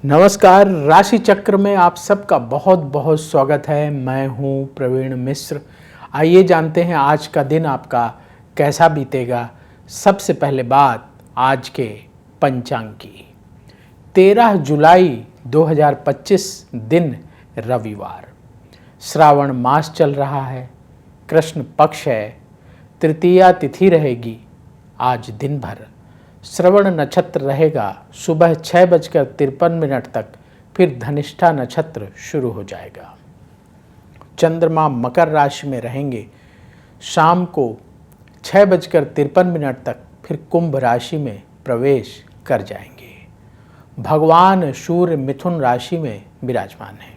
नमस्कार। राशि चक्र में आप सबका बहुत बहुत स्वागत है। मैं हूं प्रवीण मिश्र। आइए जानते हैं आज का दिन आपका कैसा बीतेगा। सबसे पहले बात आज के पंचांग की। 13 जुलाई 2025 दिन रविवार। श्रावण मास चल रहा है, कृष्ण पक्ष है, तृतीया तिथि रहेगी। आज दिन भर श्रवण नक्षत्र रहेगा सुबह 6:53 तक, फिर धनिष्ठा नक्षत्र शुरू हो जाएगा। चंद्रमा मकर राशि में रहेंगे शाम को 6:53 तक, फिर कुंभ राशि में प्रवेश कर जाएंगे। भगवान सूर्य मिथुन राशि में विराजमान है।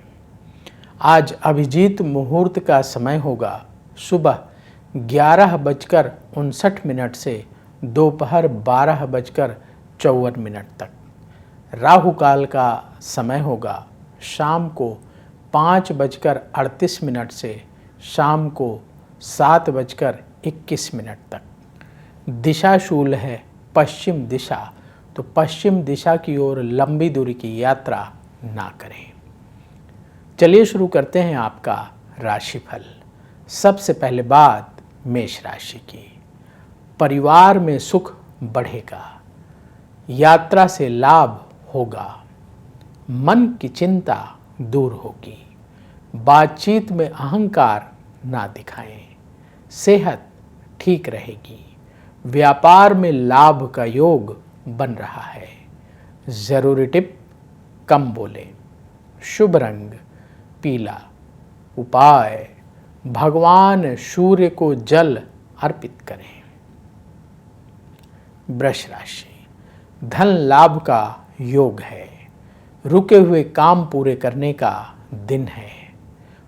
आज अभिजीत मुहूर्त का समय होगा सुबह 11:59 से दोपहर 12:54 तक। राहु काल का समय होगा शाम को 5:38 से शाम को 7:21 तक। दिशा शूल है पश्चिम दिशा, तो पश्चिम दिशा की ओर लंबी दूरी की यात्रा ना करें। चलिए शुरू करते हैं आपका राशिफल। सबसे पहले बात मेष राशि की। परिवार में सुख बढ़ेगा, यात्रा से लाभ होगा, मन की चिंता दूर होगी। बातचीत में अहंकार ना दिखाएं, सेहत ठीक रहेगी। व्यापार में लाभ का योग बन रहा है। जरूरी टिप, कम बोलें। शुभ रंग पीला। उपाय, भगवान सूर्य को जल अर्पित करें। वृष राशि, धन लाभ का योग है। रुके हुए काम पूरे करने का दिन है।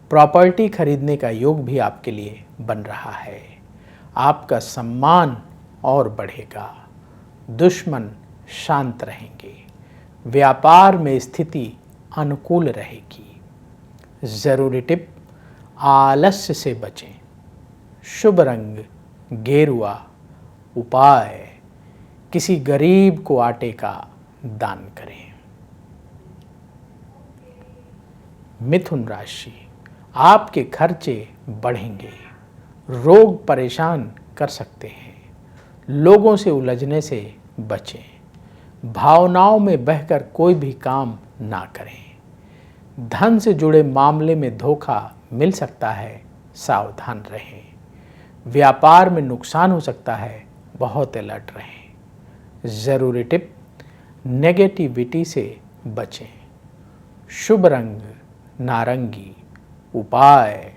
प्रॉपर्टी खरीदने का योग भी आपके लिए बन रहा है। आपका सम्मान और बढ़ेगा। दुश्मन शांत रहेंगे। व्यापार में स्थिति अनुकूल रहेगी। जरूरी टिप, आलस्य से बचें। शुभ रंग गेरुआ। उपाय, किसी गरीब को आटे का दान करें। मिथुन राशि, आपके खर्चे बढ़ेंगे। रोग परेशान कर सकते हैं। लोगों से उलझने से बचें। भावनाओं में बहकर कोई भी काम ना करें। धन से जुड़े मामले में धोखा मिल सकता है, सावधान रहें। व्यापार में नुकसान हो सकता है, बहुत अलर्ट रहें। जरूरी टिप, नेगेटिविटी से बचें। शुभ रंग नारंगी। उपाय,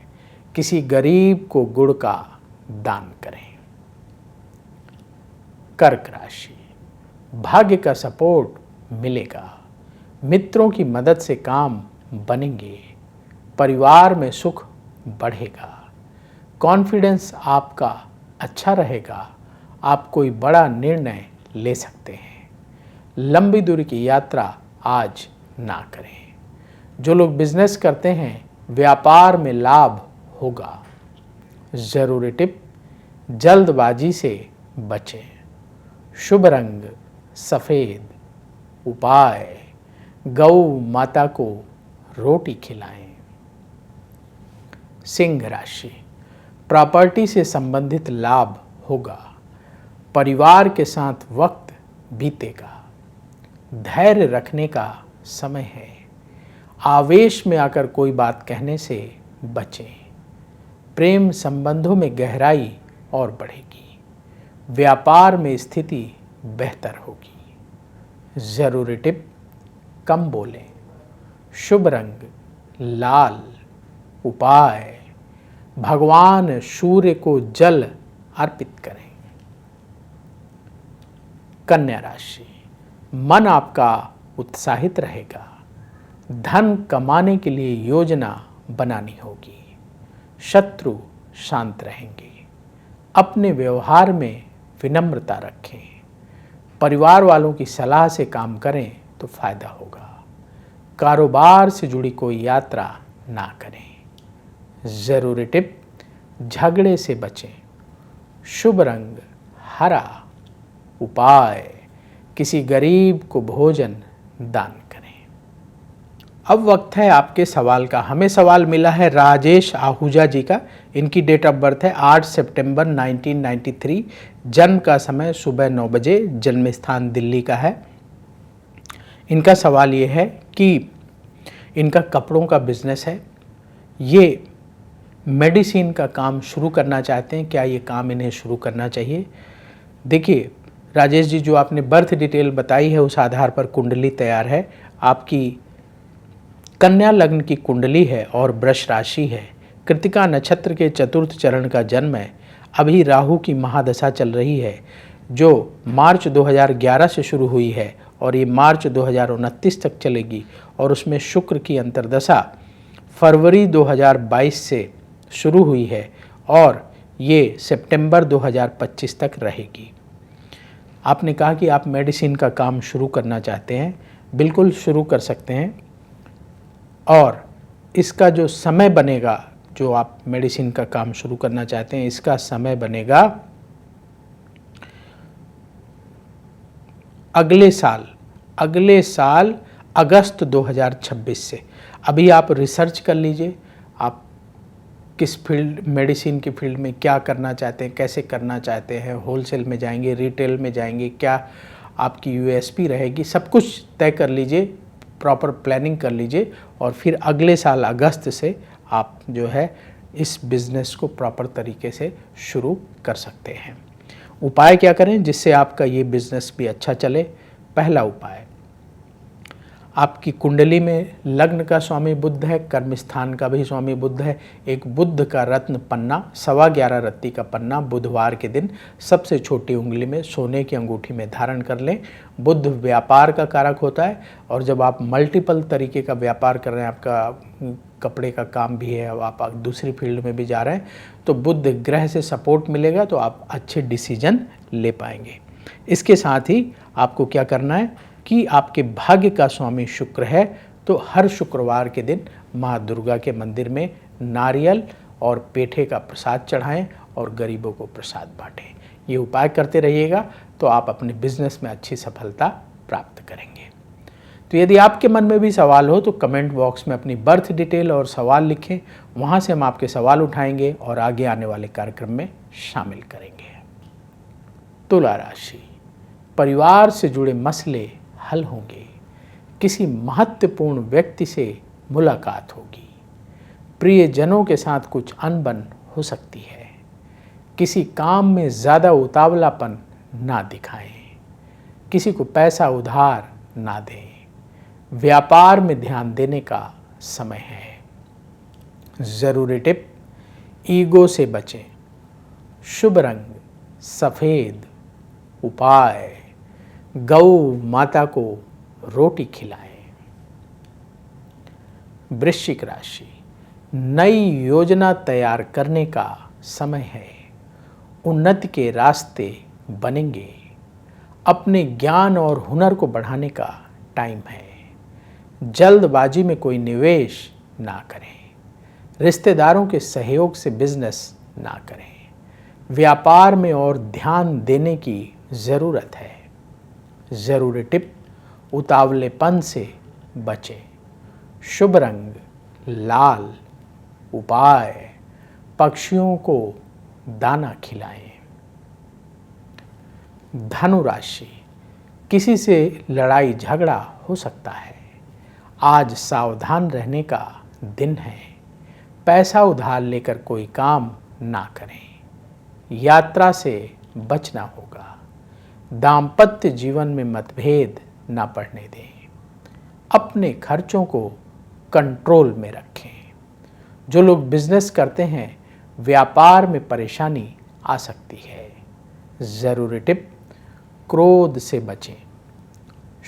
किसी गरीब को गुड़ का दान करें। कर्क राशि, भाग्य का सपोर्ट मिलेगा। मित्रों की मदद से काम बनेंगे। परिवार में सुख बढ़ेगा। कॉन्फिडेंस आपका अच्छा रहेगा। आप कोई बड़ा निर्णय ले सकते हैं। लंबी दूरी की यात्रा आज ना करें। जो लोग बिजनेस करते हैं, व्यापार में लाभ होगा। जरूरी टिप, जल्दबाजी से बचें। शुभ रंग सफ़ेद। उपाय, गौ माता को रोटी खिलाएं। सिंह राशि, प्रॉपर्टी से संबंधित लाभ होगा। परिवार के साथ वक्त बीतेगा। धैर्य रखने का समय है। आवेश में आकर कोई बात कहने से बचें। प्रेम संबंधों में गहराई और बढ़ेगी। व्यापार में स्थिति बेहतर होगी। जरूरी टिप, कम बोलें। शुभ रंग लाल। उपाय, भगवान सूर्य को जल अर्पित करें। कन्या राशि, मन आपका उत्साहित रहेगा। धन कमाने के लिए योजना बनानी होगी। शत्रु शांत रहेंगे। अपने व्यवहार में विनम्रता रखें। परिवार वालों की सलाह से काम करें तो फायदा होगा। कारोबार से जुड़ी कोई यात्रा ना करें। जरूरी टिप, झगड़े से बचें। शुभ रंग हरा। उपाय, किसी गरीब को भोजन दान करें। अब वक्त है आपके सवाल का। हमें सवाल मिला है राजेश आहूजा जी का। इनकी डेट ऑफ बर्थ है 8 सितंबर 1993, जन्म का समय सुबह 9 बजे, जन्म स्थान दिल्ली का है। इनका सवाल ये है कि इनका कपड़ों का बिजनेस है, ये मेडिसिन का काम शुरू करना चाहते हैं, क्या ये काम इन्हें शुरू करना चाहिए? देखिए राजेश जी, जो आपने बर्थ डिटेल बताई है उस आधार पर कुंडली तैयार है। आपकी कन्या लग्न की कुंडली है और वृष राशि है। कृतिका नक्षत्र के चतुर्थ चरण का जन्म है। अभी राहु की महादशा चल रही है जो मार्च 2011 से शुरू हुई है और ये मार्च 2029 तक चलेगी, और उसमें शुक्र की अंतर्दशा फरवरी 2022 से शुरू हुई है और ये सितंबर 2025 तक रहेगी। आपने कहा कि आप मेडिसिन का काम शुरू करना चाहते हैं, बिल्कुल शुरू कर सकते हैं। और इसका जो समय बनेगा, जो आप मेडिसिन का काम शुरू करना चाहते हैं, इसका समय बनेगा अगले साल अगस्त 2026 से। अभी आप रिसर्च कर लीजिए, आप किस फील्ड, मेडिसिन की फील्ड में क्या करना चाहते हैं, कैसे करना चाहते हैं, होलसेल में जाएंगे, रिटेल में जाएंगे, क्या आपकी यूएसपी रहेगी, सब कुछ तय कर लीजिए, प्रॉपर प्लानिंग कर लीजिए, और फिर अगले साल अगस्त से आप जो है इस बिज़नेस को प्रॉपर तरीके से शुरू कर सकते हैं। उपाय क्या करें जिससे आपका ये बिज़नेस भी अच्छा चले? पहला उपाय, आपकी कुंडली में लग्न का स्वामी बुध है, कर्म स्थान का भी स्वामी बुध है। एक बुध का रत्न पन्ना, 11.25 रत्ती का पन्ना बुधवार के दिन सबसे छोटी उंगली में सोने की अंगूठी में धारण कर लें। बुध व्यापार का कारक होता है, और जब आप मल्टीपल तरीके का व्यापार कर रहे हैं, आपका कपड़े का काम भी है, अब आप दूसरी फील्ड में भी जा रहे हैं, तो बुध ग्रह से सपोर्ट मिलेगा तो आप अच्छे डिसीजन ले पाएंगे। इसके साथ ही आपको क्या करना है कि आपके भाग्य का स्वामी शुक्र है, तो हर शुक्रवार के दिन माँ दुर्गा के मंदिर में नारियल और पेठे का प्रसाद चढ़ाएं और गरीबों को प्रसाद बांटें। ये उपाय करते रहिएगा तो आप अपने बिजनेस में अच्छी सफलता प्राप्त करेंगे। तो यदि आपके मन में भी सवाल हो तो कमेंट बॉक्स में अपनी बर्थ डिटेल और सवाल लिखें, वहाँ से हम आपके सवाल उठाएंगे और आगे आने वाले कार्यक्रम में शामिल करेंगे। तुला राशि, परिवार से जुड़े मसले हल होंगे। किसी महत्वपूर्ण व्यक्ति से मुलाकात होगी। प्रियजनों के साथ कुछ अनबन हो सकती है। किसी काम में ज़्यादा उतावलापन ना दिखाएं। किसी को पैसा उधार ना दें। व्यापार में ध्यान देने का समय है। ज़रूरी टिप, ईगो से बचें। शुभ रंग सफ़ेद। उपाय, गौ माता को रोटी खिलाएं। वृश्चिक राशि, नई योजना तैयार करने का समय है। उन्नति के रास्ते बनेंगे। अपने ज्ञान और हुनर को बढ़ाने का टाइम है। जल्दबाजी में कोई निवेश ना करें। रिश्तेदारों के सहयोग से बिजनेस ना करें। व्यापार में और ध्यान देने की ज़रूरत है। ज़रूरी टिप, उतावलेपन से बचें। शुभ रंग लाल। उपाय, पक्षियों को दाना खिलाएं। धनु राशि, किसी से लड़ाई झगड़ा हो सकता है। आज सावधान रहने का दिन है। पैसा उधार लेकर कोई काम ना करें। यात्रा से बचना होगा। दाम्पत्य जीवन में मतभेद ना पड़ने दें। अपने खर्चों को कंट्रोल में रखें। जो लोग बिजनेस करते हैं, व्यापार में परेशानी आ सकती है। ज़रूरी टिप, क्रोध से बचें।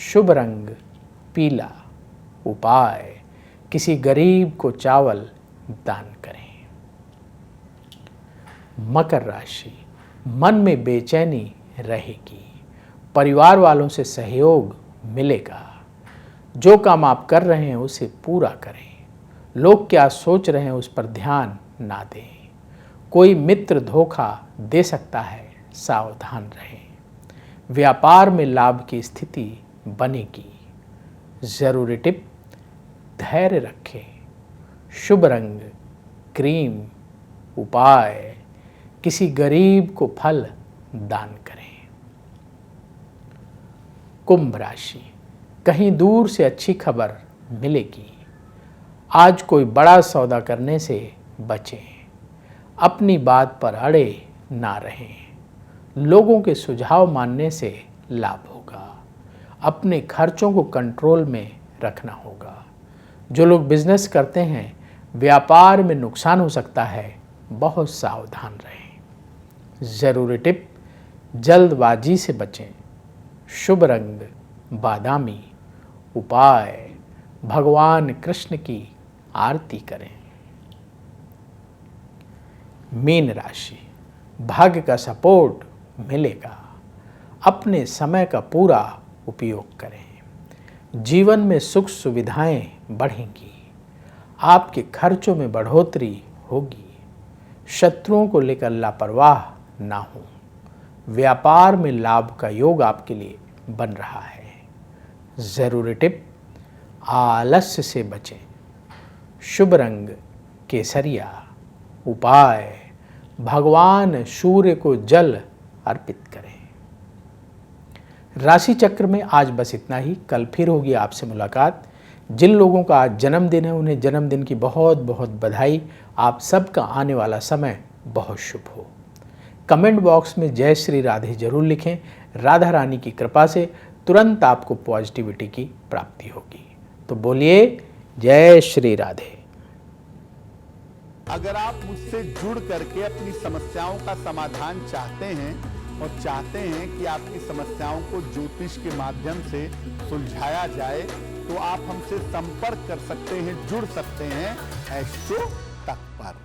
शुभ रंग पीला। उपाय, किसी गरीब को चावल दान करें। मकर राशि, मन में बेचैनी रहेगी। परिवार वालों से सहयोग मिलेगा। जो काम आप कर रहे हैं उसे पूरा करें। लोग क्या सोच रहे हैं उस पर ध्यान ना दें। कोई मित्र धोखा दे सकता है, सावधान रहें। व्यापार में लाभ की स्थिति बनेगी। ज़रूरी टिप, धैर्य रखें। शुभ रंग क्रीम। उपाय किसी गरीब को फल दान करें। कुंभ राशि, कहीं दूर से अच्छी खबर मिलेगी। आज कोई बड़ा सौदा करने से बचें। अपनी बात पर अड़े ना रहें। लोगों के सुझाव मानने से लाभ होगा। अपने खर्चों को कंट्रोल में रखना होगा। जो लोग बिजनेस करते हैं, व्यापार में नुकसान हो सकता है, बहुत सावधान रहें। ज़रूरी टिप, जल्दबाजी से बचें। शुभ रंग बादामी। उपाय भगवान कृष्ण की आरती करें। मीन राशि, भाग्य का सपोर्ट मिलेगा। अपने समय का पूरा उपयोग करें। जीवन में सुख सुविधाएं बढ़ेंगी। आपके खर्चों में बढ़ोतरी होगी। शत्रुओं को लेकर लापरवाह ना हो। व्यापार में लाभ का योग आपके लिए बन रहा है। ज़रूरी टिप, आलस्य से बचें। शुभ रंग केसरिया। उपाय भगवान सूर्य को जल अर्पित करें। राशि चक्र में आज बस इतना ही। कल फिर होगी आपसे मुलाकात। जिन लोगों का आज जन्मदिन है उन्हें जन्मदिन की बहुत बहुत बधाई। आप सबका आने वाला समय बहुत शुभ हो। कमेंट बॉक्स में जय श्री राधे जरूर लिखें। राधा रानी की कृपा से तुरंत आपको पॉजिटिविटी की प्राप्ति होगी। तो बोलिए जय श्री राधे। अगर आप मुझसे जुड़ करके अपनी समस्याओं का समाधान चाहते हैं और चाहते हैं कि आपकी समस्याओं को ज्योतिष के माध्यम से सुलझाया जाए, तो आप हमसे संपर्क कर सकते हैं, जुड़ सकते हैं एस्ट्रो तक पर।